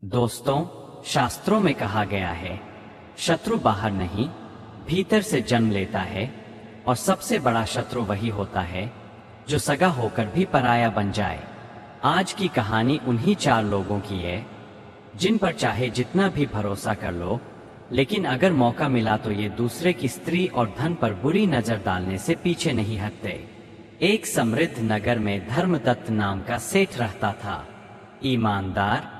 दोस्तों, शास्त्रों में कहा गया है, शत्रु बाहर नहीं भीतर से जन्म लेता है और सबसे बड़ा शत्रु वही होता है जो सगा होकर भी पराया बन जाए। आज की कहानी उन्हीं 4 लोगों की है जिन पर चाहे जितना भी भरोसा कर लो, लेकिन अगर मौका मिला तो ये दूसरे की स्त्री और धन पर बुरी नजर डालने से पीछे नहीं हटते। एक समृद्ध नगर में धर्मदत्त नाम का सेठ रहता था। ईमानदार,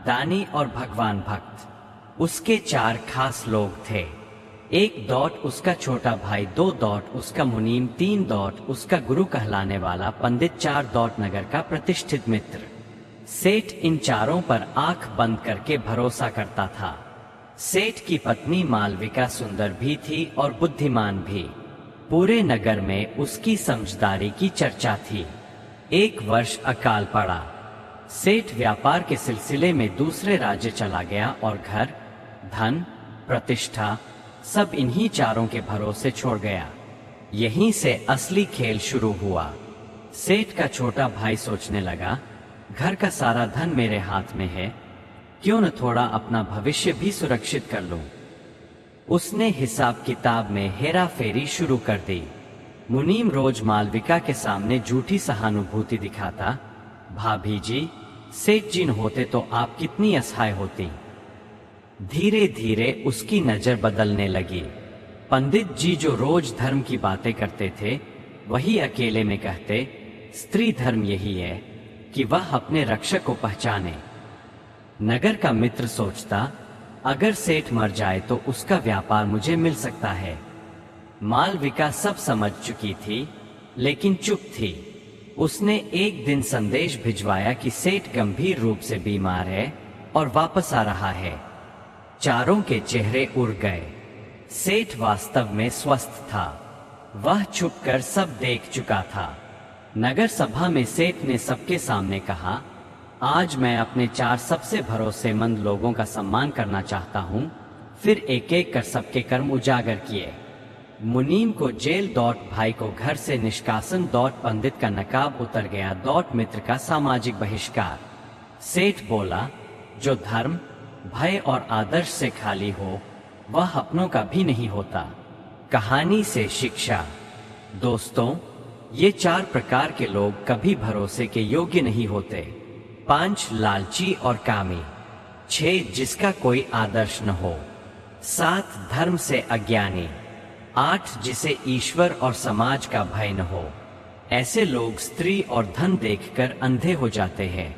दानी और भगवान भक्त उसके 4 खास लोग थे। 1 दौट उसका छोटा भाई, 2 दौट उसका मुनीम, 3 दौट उसका गुरु कहलाने वाला पंडित, 4 दौट नगर का प्रतिष्ठित मित्र। सेठ इन चारों पर आंख बंद करके भरोसा करता था। सेठ की पत्नी मालविका सुंदर भी थी और बुद्धिमान भी। पूरे नगर में उसकी समझदारी की चर्चा थी। एक वर्ष अकाल पड़ा। सेठ व्यापार के सिलसिले में दूसरे राज्य चला गया और घर, धन, प्रतिष्ठा सब इन्हीं चारों के भरोसे छोड़ गया। यहीं से असली खेल शुरू हुआ। सेठ का छोटा भाई सोचने लगा, घर का सारा धन मेरे हाथ में है, क्यों न थोड़ा अपना भविष्य भी सुरक्षित कर लूं। उसने हिसाब किताब में हेरा फेरी शुरू कर दी। मुनीम रोज मालविका के सामने झूठी सहानुभूति दिखाता, भाभी जी, सेठ जी न होते तो आप कितनी असहाय होती। धीरे धीरे उसकी नजर बदलने लगी। पंडित जी जो रोज धर्म की बातें करते थे, वही अकेले में कहते, स्त्री धर्म यही है कि वह अपने रक्षक को पहचाने। नगर का मित्र सोचता, अगर सेठ मर जाए तो उसका व्यापार मुझे मिल सकता है। मालविका सब समझ चुकी थी, लेकिन चुप थी। उसने एक दिन संदेश भिजवाया कि सेठ गंभीर रूप से बीमार है और वापस आ रहा है। चारों के चेहरे उड़ गए। सेठ वास्तव में स्वस्थ था। वह छुपकर सब देख चुका था। नगर सभा में सेठ ने सबके सामने कहा, आज मैं अपने 4 सबसे भरोसेमंद लोगों का सम्मान करना चाहता हूं। फिर एक एक कर सबके कर्म उजागर किए। मुनीम को जेल, दौट भाई को घर से निष्कासन, दौट पंडित का नकाब उतर गया, दौट मित्र का सामाजिक बहिष्कार। सेठ बोला, जो धर्म, भय और आदर्श से खाली हो वह अपनों का भी नहीं होता। कहानी से शिक्षा। दोस्तों, ये 4 प्रकार के लोग कभी भरोसे के योग्य नहीं होते। 5 लालची और कामी, 6 जिसका कोई आदर्श न हो, 7 धर्म से अज्ञानी, 8 जिसे ईश्वर और समाज का भय न हो। ऐसे लोग स्त्री और धन देखकर अंधे हो जाते हैं।